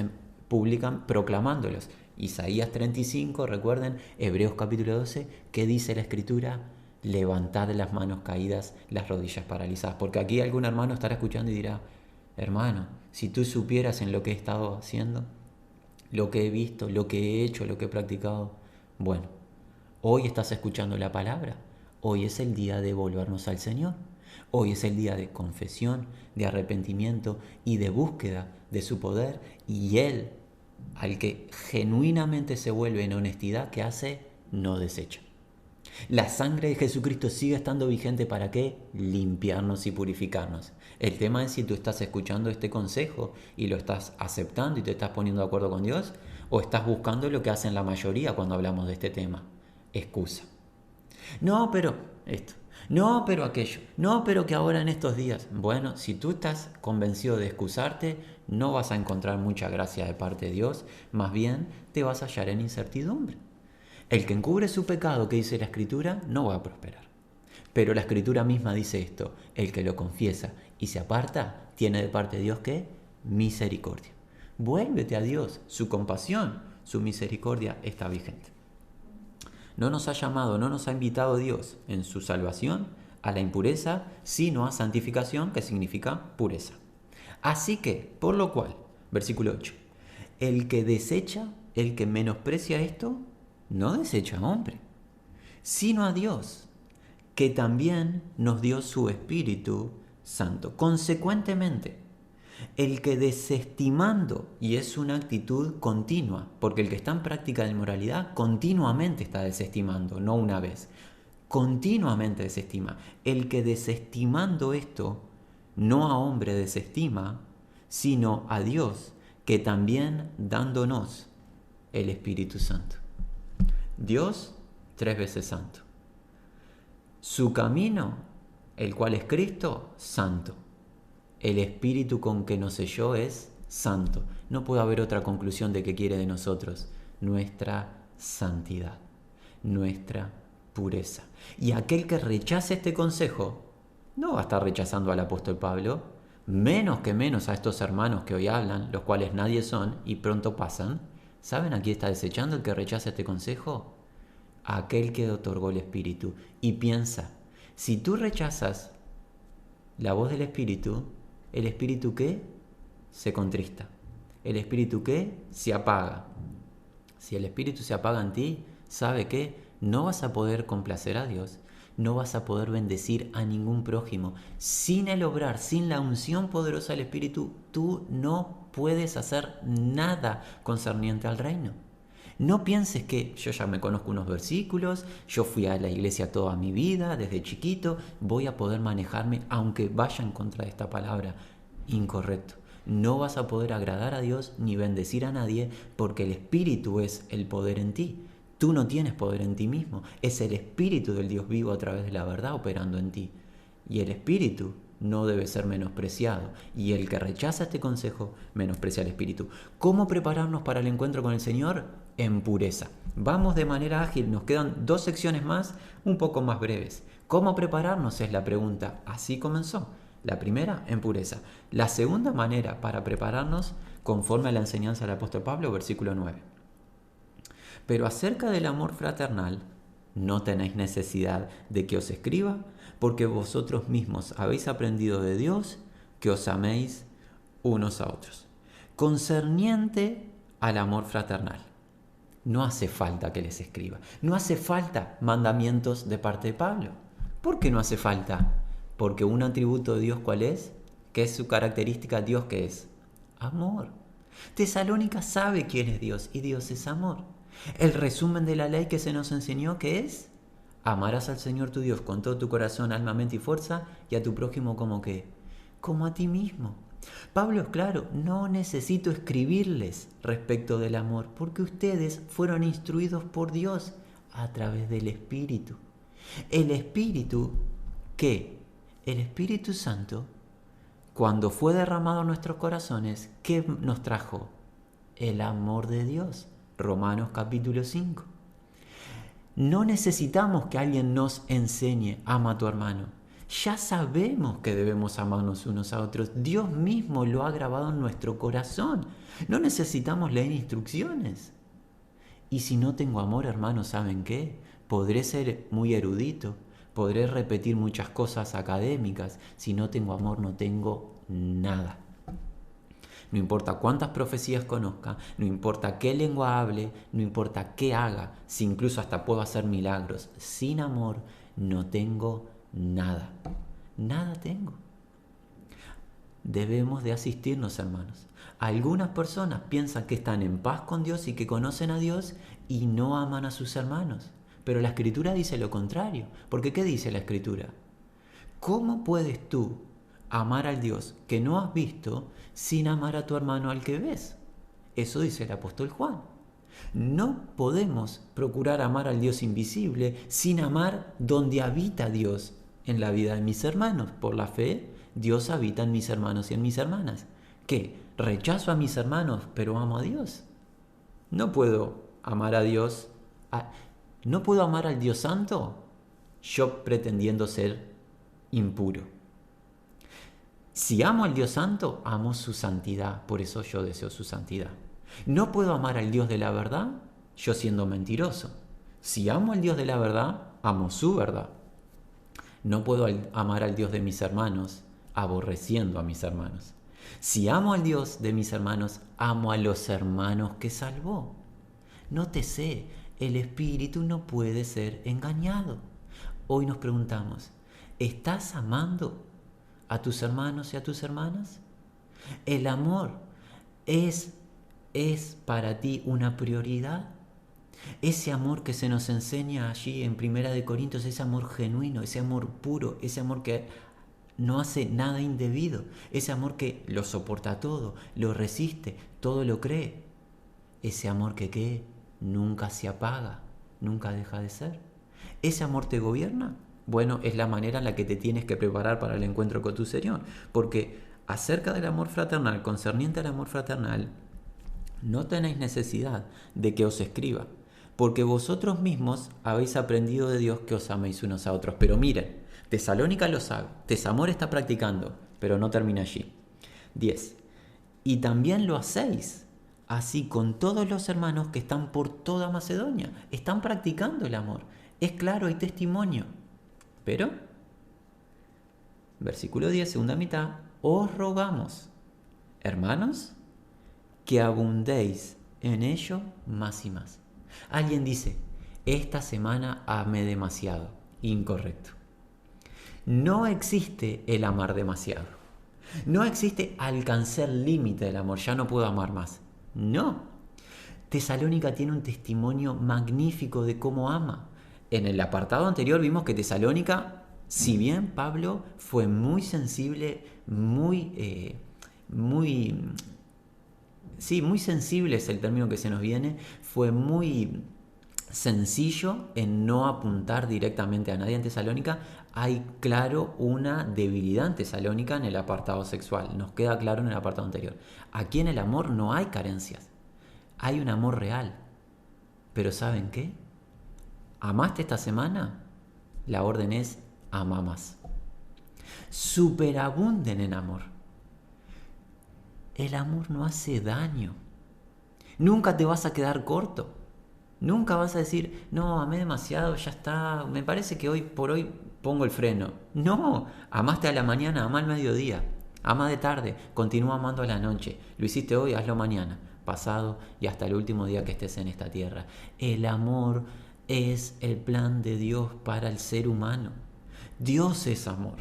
proclamándolos. Isaías 35, recuerden, Hebreos capítulo 12, ¿qué dice la Escritura? Levantad las manos caídas, las rodillas paralizadas. Porque aquí algún hermano estará escuchando y dirá, hermano, si tú supieras en lo que he estado haciendo, lo que he visto, lo que he hecho, lo que he practicado. Bueno, hoy estás escuchando la palabra. Hoy es el día de volvernos al Señor. Hoy es el día de confesión, de arrepentimiento y de búsqueda de su poder. Y Él, al que genuinamente se vuelve en honestidad, ¿qué hace? No desecha. La sangre de Jesucristo sigue estando vigente. ¿Para qué? Limpiarnos y purificarnos. El tema es si tú estás escuchando este consejo y lo estás aceptando y te estás poniendo de acuerdo con Dios, o estás buscando lo que hacen la mayoría cuando hablamos de este tema. Excusa. No, pero esto. No, pero aquello. No, pero que ahora en estos días. Bueno, si tú estás convencido de excusarte, no vas a encontrar mucha gracia de parte de Dios. Más bien, te vas a hallar en incertidumbre. El que encubre su pecado, que dice la Escritura, no va a prosperar. Pero la Escritura misma dice esto: el que lo confiesa y se aparta, tiene de parte de Dios, ¿qué? Misericordia. Vuélvete a Dios, su compasión, su misericordia está vigente. No nos ha llamado, no nos ha invitado Dios en su salvación a la impureza, sino a santificación, que significa pureza. Así que, por lo cual, versículo 8, el que desecha, el que menosprecia esto, no desecha a hombre, sino a Dios, que también nos dio su Espíritu Santo. Consecuentemente, el que desestimando, y es una actitud continua, porque el que está en práctica de inmoralidad continuamente está desestimando, no una vez, continuamente desestima. El que desestimando esto, no a hombre desestima, sino a Dios, que también dándonos el Espíritu Santo. Dios, 3 veces santo. Su camino, el cual es Cristo, santo. El Espíritu con que nos selló es santo. No puede haber otra conclusión de qué quiere de nosotros. Nuestra santidad, nuestra pureza. Y aquel que rechace este consejo, no va a estar rechazando al apóstol Pablo, menos a estos hermanos que hoy hablan, los cuales nadie son y pronto pasan. ¿Saben a quién está desechando el que rechaza este consejo? A aquel que otorgó el Espíritu. Y piensa, si tú rechazas la voz del Espíritu, ¿el Espíritu qué? Se contrista. ¿El Espíritu qué? Se apaga. Si el Espíritu se apaga en ti, ¿sabe qué? No vas a poder complacer a Dios, no vas a poder bendecir a ningún prójimo. Sin el obrar, sin la unción poderosa del Espíritu, tú no puedes hacer nada concerniente al reino. No pienses que yo ya me conozco unos versículos, yo fui a la iglesia toda mi vida, desde chiquito, voy a poder manejarme aunque vaya en contra de esta palabra. Incorrecto. No vas a poder agradar a Dios ni bendecir a nadie porque el Espíritu es el poder en ti. Tú no tienes poder en ti mismo, es el Espíritu del Dios vivo a través de la verdad operando en ti. Y el Espíritu no debe ser menospreciado. Y el que rechaza este consejo menosprecia al Espíritu. ¿Cómo prepararnos para el encuentro con el Señor? En pureza. Vamos de manera ágil, nos quedan 2 secciones más, un poco más breves. ¿Cómo prepararnos? Es la pregunta. Así comenzó. La primera, en pureza. La segunda manera para prepararnos, conforme a la enseñanza del apóstol Pablo, versículo 9. Pero acerca del amor fraternal, no tenéis necesidad de que os escriba, porque vosotros mismos habéis aprendido de Dios que os améis unos a otros. Concerniente al amor fraternal, no hace falta que les escriba, no hace falta mandamientos de parte de Pablo. ¿Por qué no hace falta? Porque un atributo de Dios, ¿cuál es? ¿Qué es su característica? Dios, ¿qué es? Amor. Tesalónica sabe quién es Dios y Dios es amor. El resumen de la ley que se nos enseñó, ¿qué es? Amarás al Señor tu Dios con todo tu corazón, alma, mente y fuerza, y a tu prójimo como qué, como a ti mismo. Pablo es claro, no necesito escribirles respecto del amor, porque ustedes fueron instruidos por Dios a través del Espíritu. El Espíritu, ¿qué? El Espíritu Santo, cuando fue derramado en nuestros corazones, ¿qué nos trajo? El amor de Dios. Romanos capítulo 5. No necesitamos que alguien nos enseñe, ama a tu hermano. Ya sabemos que debemos amarnos unos a otros. Dios mismo lo ha grabado en nuestro corazón. No necesitamos leer instrucciones. Y si no tengo amor, hermanos, ¿saben qué? Podré ser muy erudito, podré repetir muchas cosas académicas. Si no tengo amor, no tengo nada. No importa cuántas profecías conozca, no importa qué lengua hable, no importa qué haga, si incluso hasta puedo hacer milagros. Sin amor no tengo nada. Nada tengo. Debemos de asistirnos, hermanos. Algunas personas piensan que están en paz con Dios y que conocen a Dios y no aman a sus hermanos. Pero la Escritura dice lo contrario. Porque ¿qué dice la Escritura? ¿Cómo puedes tú amar al Dios que no has visto sin amar a tu hermano al que ves? Eso dice el apóstol Juan. No podemos procurar amar al Dios invisible sin amar donde habita Dios en la vida de mis hermanos. Por la fe, Dios habita en mis hermanos y en mis hermanas. ¿Qué? ¿Rechazo a mis hermanos pero amo a Dios? No puedo amar a Dios. ¿No puedo amar al Dios Santo? Yo pretendiendo ser impuro. Si amo al Dios Santo, amo su santidad. Por eso yo deseo su santidad. No puedo amar al Dios de la verdad yo siendo mentiroso. Si amo al Dios de la verdad, amo su verdad. No puedo amar al Dios de mis hermanos aborreciendo a mis hermanos. Si amo al Dios de mis hermanos, amo a los hermanos que salvó. Nótese, el espíritu no puede ser engañado. Hoy nos preguntamos, ¿estás amando a tus hermanos y a tus hermanas? ¿El amor es para ti una prioridad? Ese amor que se nos enseña allí en Primera de Corintios, ese amor genuino, ese amor puro, ese amor que no hace nada indebido, ese amor que lo soporta todo, lo resiste, todo lo cree. Ese amor que nunca se apaga, nunca deja de ser. ¿Ese amor te gobierna? Bueno, es la manera en la que te tienes que preparar para el encuentro con tu Señor. Porque acerca del amor fraternal, concerniente al amor fraternal, no tenéis necesidad de que os escriba, porque vosotros mismos habéis aprendido de Dios que os améis unos a otros. Pero miren, Tesalónica lo sabe, Tesamor está practicando, pero no termina allí. 10. Y también lo hacéis, así con todos los hermanos que están por toda Macedonia. Están practicando el amor. Es claro, hay testimonio. Pero, versículo 10, segunda mitad, os rogamos, hermanos, que abundéis en ello más y más. Alguien dice, esta semana amé demasiado. Incorrecto. No existe el amar demasiado. No existe alcanzar el límite del amor. Ya no puedo amar más. No. Tesalónica tiene un testimonio magnífico de cómo ama. En el apartado anterior vimos que Tesalónica, si bien Pablo fue muy sensible, muy sensible es el término que se nos viene, fue muy sencillo en no apuntar directamente a nadie en Tesalónica. Hay claro una debilidad en Tesalónica en el apartado sexual, nos queda claro en el apartado anterior. Aquí en el amor no hay carencias, hay un amor real. Pero ¿saben qué? ¿Amaste esta semana? La orden es ama más. Superabunden en amor. El amor no hace daño. Nunca te vas a quedar corto. Nunca vas a decir, no, amé demasiado, ya está, me parece que hoy por hoy pongo el freno. No, amaste a la mañana, ama al mediodía, ama de tarde, continúa amando a la noche. Lo hiciste hoy, hazlo mañana, pasado y hasta el último día que estés en esta tierra. El amor es el plan de Dios para el ser humano. Dios es amor.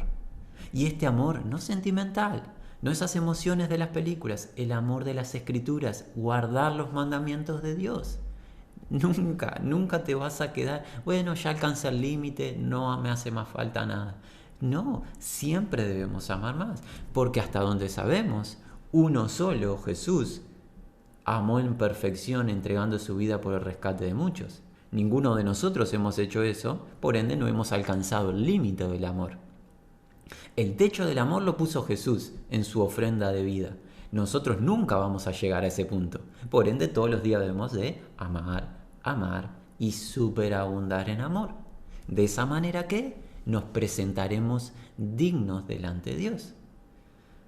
Y este amor no es sentimental, no esas emociones de las películas, el amor de las Escrituras, guardar los mandamientos de Dios. Nunca te vas a quedar, bueno, ya alcancé el límite, no me hace más falta nada. No, siempre debemos amar más, porque hasta donde sabemos, uno solo, Jesús, amó en perfección entregando su vida por el rescate de muchos. Ninguno de nosotros hemos hecho eso, por ende no hemos alcanzado el límite del amor. El techo del amor lo puso Jesús en su ofrenda de vida. Nosotros nunca vamos a llegar a ese punto. Por ende, todos los días debemos de amar y superabundar en amor. De esa manera que nos presentaremos dignos delante de Dios.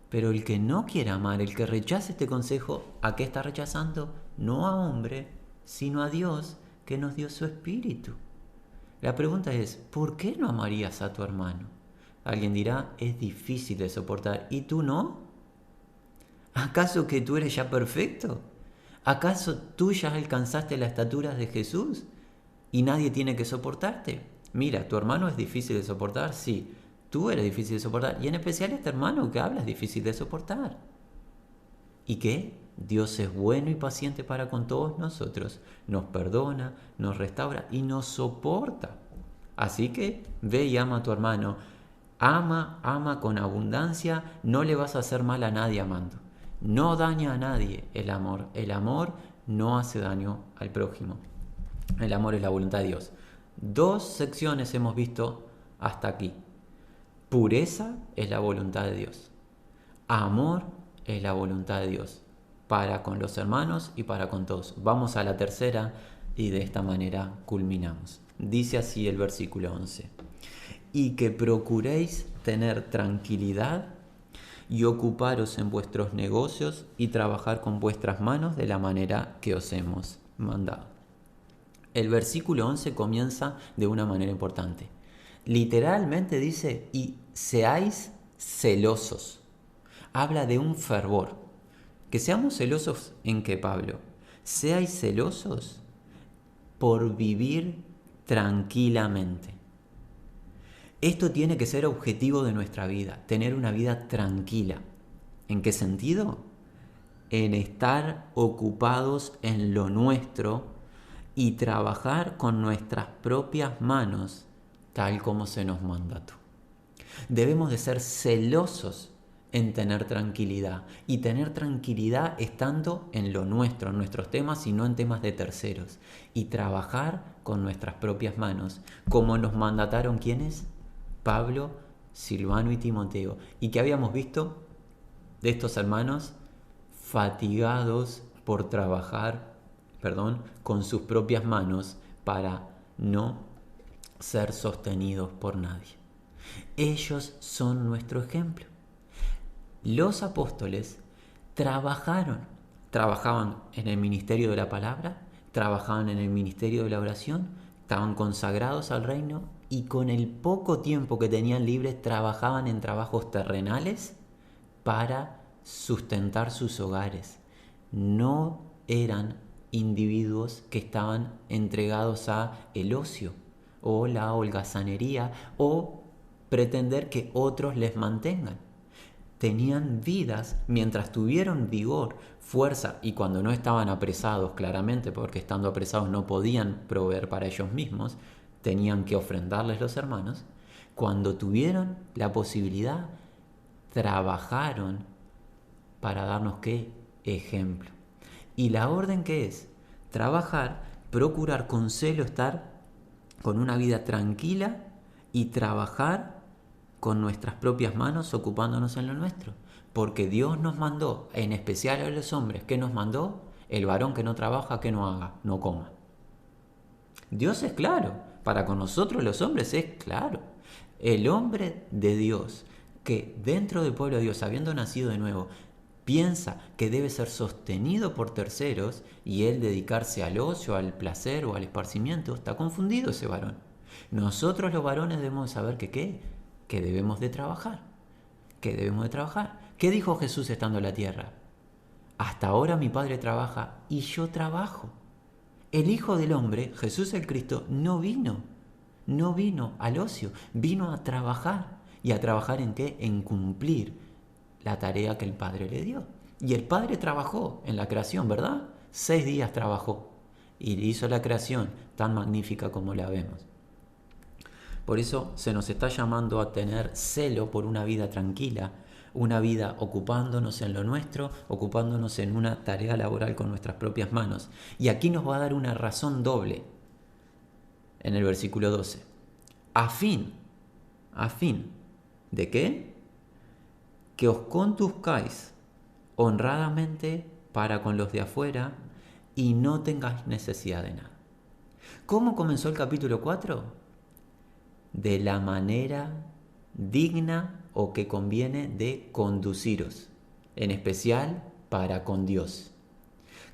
Pero el que no quiera amar, el que rechace este consejo, ¿a qué está rechazando? No a hombre, sino a Dios que nos dio su Espíritu. La pregunta es, ¿por qué no amarías a tu hermano? Alguien dirá, es difícil de soportar. ¿Y tú no? ¿Acaso que tú eres ya perfecto? ¿Acaso tú ya alcanzaste la estatura de Jesús y nadie tiene que soportarte? Mira, tu hermano es difícil de soportar, sí. Tú eres difícil de soportar y en especial este hermano que habla es difícil de soportar. ¿Y qué? Dios es bueno y paciente para con todos nosotros. Nos perdona, nos restaura y nos soporta. Así que ve y ama a tu hermano. Ama con abundancia. No le vas a hacer mal a nadie amando. No daña a nadie el amor. El amor no hace daño al prójimo. El amor es la voluntad de Dios. 2 secciones hemos visto hasta aquí. Pureza es la voluntad de Dios. Amor es la voluntad de Dios para con los hermanos y para con todos. Vamos a la tercera y de esta manera culminamos. Dice así el versículo 11. Y que procuréis tener tranquilidad y ocuparos en vuestros negocios y trabajar con vuestras manos de la manera que os hemos mandado. El versículo 11 comienza de una manera importante. Literalmente dice, y seáis celosos. Habla de un fervor. Que seamos celosos en qué, Pablo. Seáis celosos por vivir tranquilamente. Esto tiene que ser objetivo de nuestra vida, tener una vida tranquila. ¿En qué sentido? En estar ocupados en lo nuestro y trabajar con nuestras propias manos, tal como se nos mandató. Debemos de ser celosos en tener tranquilidad y tener tranquilidad estando en lo nuestro, en nuestros temas y no en temas de terceros, y trabajar con nuestras propias manos, como nos mandataron ¿quiénes? Pablo, Silvano y Timoteo. ¿Y qué habíamos visto de estos hermanos? Fatigados por trabajar, con sus propias manos para no ser sostenidos por nadie. Ellos son nuestro ejemplo. Los apóstoles trabajaban en el ministerio de la palabra, trabajaban en el ministerio de la oración, estaban consagrados al reino y con el poco tiempo que tenían libre trabajaban en trabajos terrenales para sustentar sus hogares. No eran individuos que estaban entregados a el ocio o la holgazanería o pretender que otros les mantengan. Tenían vidas mientras tuvieron vigor, fuerza y cuando no estaban apresados, claramente porque estando apresados no podían proveer para ellos mismos, tenían que ofrendarles los hermanos. Cuando tuvieron la posibilidad, trabajaron para darnos ¿qué? Ejemplo. Y la orden que es trabajar, procurar con celo estar con una vida tranquila y trabajar con nuestras propias manos ocupándonos en lo nuestro. Porque Dios nos mandó, en especial a los hombres, ¿qué nos mandó? El varón que no trabaja, que no haga, no coma. Dios es claro, para con nosotros los hombres es claro. El hombre de Dios, que dentro del pueblo de Dios, habiendo nacido de nuevo, piensa que debe ser sostenido por terceros y él dedicarse al ocio, al placer o al esparcimiento, está confundido ese varón. Nosotros los varones debemos saber que ¿qué? Que debemos de trabajar. Que debemos de trabajar. ¿Qué dijo Jesús estando en la tierra? Hasta ahora mi Padre trabaja y yo trabajo. El Hijo del Hombre, Jesús el Cristo, no vino al ocio, vino a trabajar. ¿Y a trabajar en qué? En cumplir la tarea que el Padre le dio. Y el Padre trabajó en la creación, ¿verdad? 6 días trabajó y hizo la creación tan magnífica como la vemos. Por eso se nos está llamando a tener celo por una vida tranquila, una vida ocupándonos en lo nuestro, ocupándonos en una tarea laboral con nuestras propias manos. Y aquí nos va a dar una razón doble en el versículo 12. A fin, ¿de qué? Que os conduzcáis honradamente para con los de afuera y no tengáis necesidad de nada. ¿Cómo comenzó el capítulo 4? De la manera digna o que conviene de conduciros, en especial para con Dios.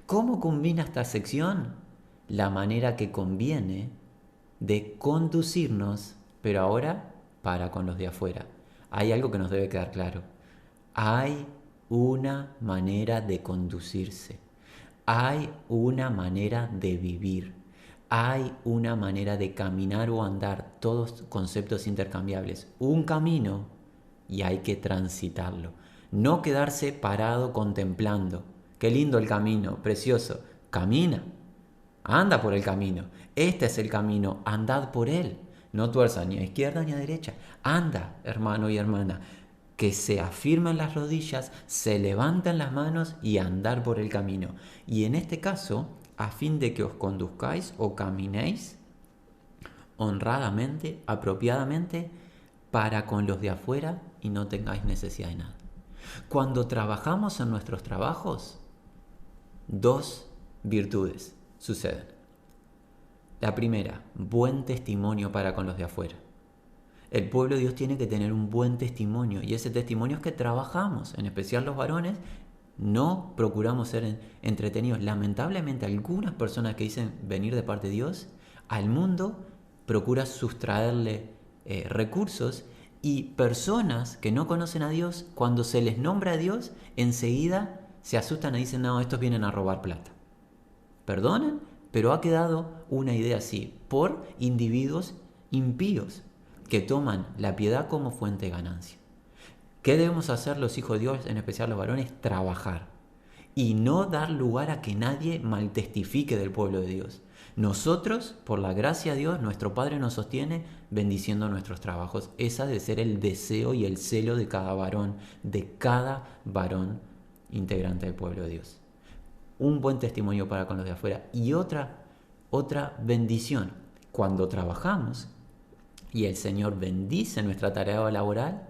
¿Cómo combina esta sección? la manera que conviene de conducirnos, pero ahora para con los de afuera. Hay algo que nos debe quedar claro. Hay una manera de conducirse. Hay una manera de vivir. Hay una manera de caminar o andar, todos conceptos intercambiables. Un camino y hay que transitarlo. No quedarse parado contemplando. Qué lindo el camino, precioso. Camina, anda por el camino. Este es el camino, andad por él. No tuerza ni a izquierda ni a derecha. Anda, hermano y hermana. Que se afirmen las rodillas, se levanten las manos y andar por el camino. Y en este caso, a fin de que os conduzcáis o caminéis honradamente, apropiadamente, para con los de afuera y no tengáis necesidad de nada. Cuando trabajamos en nuestros trabajos, dos virtudes suceden. La primera, buen testimonio para con los de afuera. El pueblo de Dios tiene que tener un buen testimonio y ese testimonio es que trabajamos, en especial los varones, no procuramos ser entretenidos. Lamentablemente algunas personas que dicen venir de parte de Dios, al mundo procura sustraerle recursos y personas que no conocen a Dios, cuando se les nombra a Dios, enseguida se asustan y dicen, no, estos vienen a robar plata. Perdonen, pero ha quedado una idea así por individuos impíos que toman la piedad como fuente de ganancia. ¿Qué debemos hacer los hijos de Dios, en especial los varones? Trabajar y no dar lugar a que nadie mal testifique del pueblo de Dios. Nosotros, por la gracia de Dios, nuestro Padre nos sostiene bendiciendo nuestros trabajos. Esa debe ser el deseo y el celo de cada varón integrante del pueblo de Dios. Un buen testimonio para con los de afuera. Y otra bendición, cuando trabajamos y el Señor bendice nuestra tarea laboral,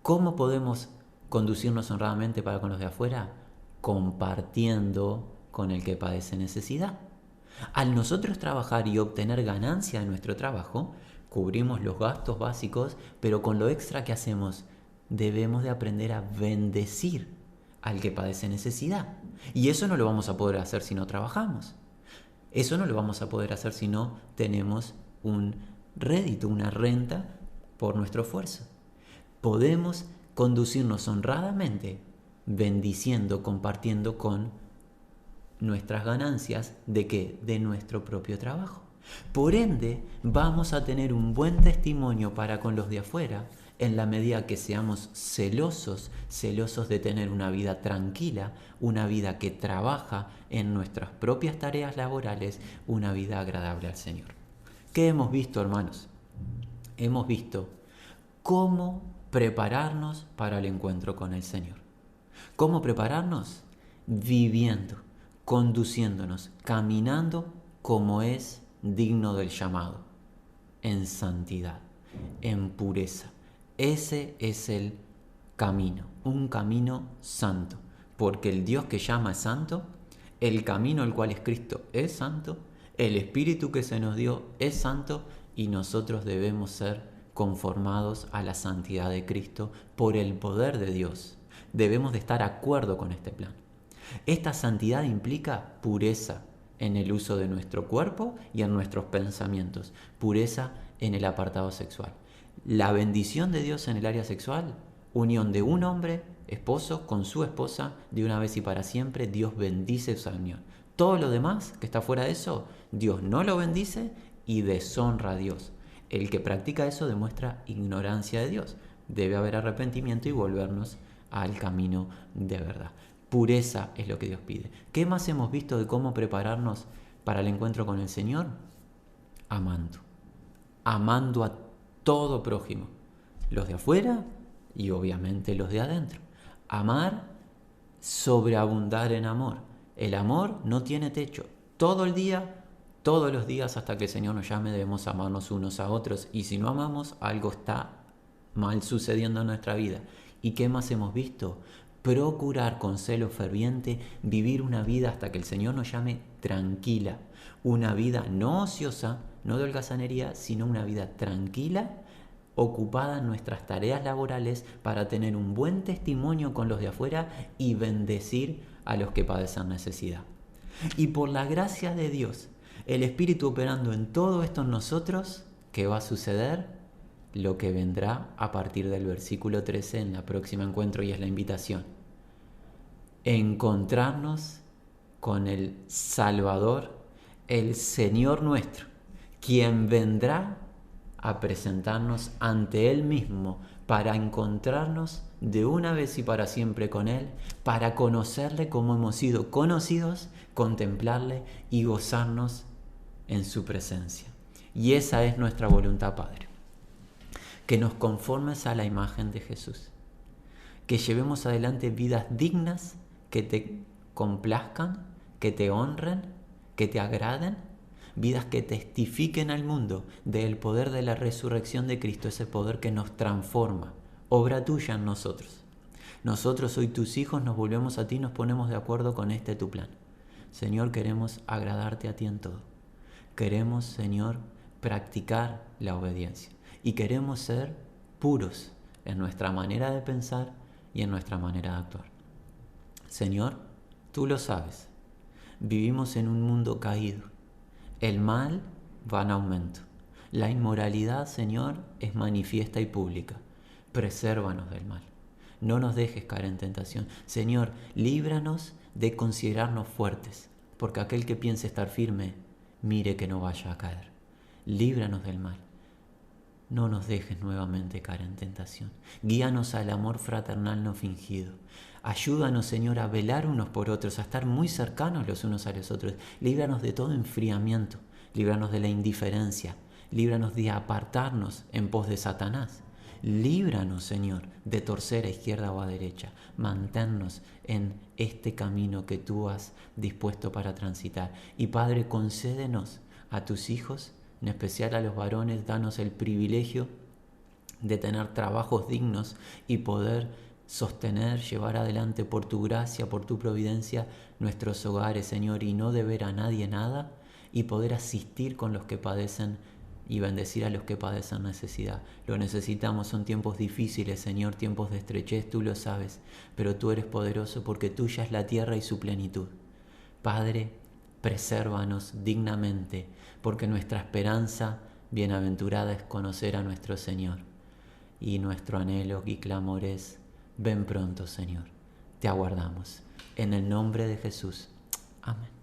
¿cómo podemos conducirnos honradamente para con los de afuera? Compartiendo con el que padece necesidad. Al nosotros trabajar y obtener ganancia de nuestro trabajo, cubrimos los gastos básicos, pero con lo extra que hacemos, debemos de aprender a bendecir al que padece necesidad. Y eso no lo vamos a poder hacer si no trabajamos. Eso no lo vamos a poder hacer si no tenemos un rédito, una renta por nuestro esfuerzo. Podemos conducirnos honradamente, bendiciendo, compartiendo con nuestras ganancias ¿de qué? De nuestro propio trabajo. Por ende, vamos a tener un buen testimonio para con los de afuera en la medida que seamos celosos de tener una vida tranquila, una vida que trabaja en nuestras propias tareas laborales, una vida agradable al Señor. ¿Qué hemos visto, hermanos? Hemos visto cómo prepararnos para el encuentro con el Señor. ¿Cómo prepararnos? Viviendo, conduciéndonos, caminando como es digno del llamado, en santidad, en pureza. Ese es el camino, un camino santo, porque el Dios que llama es santo, el camino el cual es Cristo es santo, el Espíritu que se nos dio es santo y nosotros debemos ser conformados a la santidad de Cristo por el poder de Dios. Debemos de estar de acuerdo con este plan. Esta santidad implica pureza en el uso de nuestro cuerpo y en nuestros pensamientos, pureza en el apartado sexual. La bendición de Dios en el área sexual, unión de un hombre, esposo, con su esposa, de una vez y para siempre, Dios bendice esa unión. Todo lo demás que está fuera de eso, Dios no lo bendice y deshonra a Dios. El que practica eso demuestra ignorancia de Dios. Debe haber arrepentimiento y volvernos al camino de verdad. Pureza es lo que Dios pide. ¿Qué más hemos visto de cómo prepararnos para el encuentro con el Señor? Amando a todo prójimo, los de afuera y obviamente los de adentro. Amar, sobreabundar en amor. El amor no tiene techo. Todo el día, todos los días hasta que el Señor nos llame debemos amarnos unos a otros y si no amamos, algo está mal sucediendo en nuestra vida. ¿Y qué más hemos visto? Procurar con celo ferviente vivir una vida hasta que el Señor nos llame tranquila. Una vida no ociosa, no de holgazanería, sino una vida tranquila, ocupada en nuestras tareas laborales para tener un buen testimonio con los de afuera y bendecir a los que padecen necesidad. Y por la gracia de Dios, El Espíritu operando en todo esto en nosotros, ¿qué va a suceder? Lo que vendrá a partir del versículo 13 en la próxima encuentro, y es la invitación. Encontrarnos con el Salvador, el Señor nuestro, quien vendrá a presentarnos ante Él mismo para encontrarnos de una vez y para siempre con Él, para conocerle como hemos sido conocidos, contemplarle y gozarnos en su presencia. Y esa es nuestra voluntad, Padre. Que nos conformes a la imagen de Jesús. Que llevemos adelante vidas dignas que te complazcan, que te honren, que te agraden. Vidas que testifiquen al mundo del poder de la resurrección de Cristo, ese poder que nos transforma. Obra tuya en nosotros. Nosotros, hoy tus hijos, nos volvemos a ti, nos ponemos de acuerdo con tu plan. Señor, queremos agradarte a ti en todo. Queremos, Señor, practicar la obediencia. Y queremos ser puros en nuestra manera de pensar y en nuestra manera de actuar. Señor, tú lo sabes. Vivimos en un mundo caído. El mal va en aumento. La inmoralidad, Señor, es manifiesta y pública. Presérvanos del mal. No nos dejes caer en tentación. Señor, líbranos de considerarnos fuertes, porque aquel que piense estar firme, mire que no vaya a caer. Líbranos del mal. No nos dejes nuevamente caer en tentación. Guíanos al amor fraternal no fingido. Ayúdanos, Señor, a velar unos por otros, a estar muy cercanos los unos a los otros. Líbranos de todo enfriamiento. Líbranos de la indiferencia. Líbranos de apartarnos en pos de Satanás. Líbranos, Señor, de torcer a izquierda o a derecha. Manténnos en este camino que tú has dispuesto para transitar. Y Padre, concédenos a tus hijos, en especial a los varones, danos el privilegio de tener trabajos dignos y poder sostener, llevar adelante por tu gracia, por tu providencia, nuestros hogares, Señor, y no deber a nadie nada, y poder asistir con los que padecen y bendecir a los que padecen necesidad. Lo necesitamos, son tiempos difíciles, Señor, tiempos de estrechez, tú lo sabes, pero tú eres poderoso porque tuya es la tierra y su plenitud. Padre, presérvanos dignamente, porque nuestra esperanza bienaventurada es conocer a nuestro Señor. Y nuestro anhelo y clamor es: ven pronto, Señor. Te aguardamos. En el nombre de Jesús. Amén.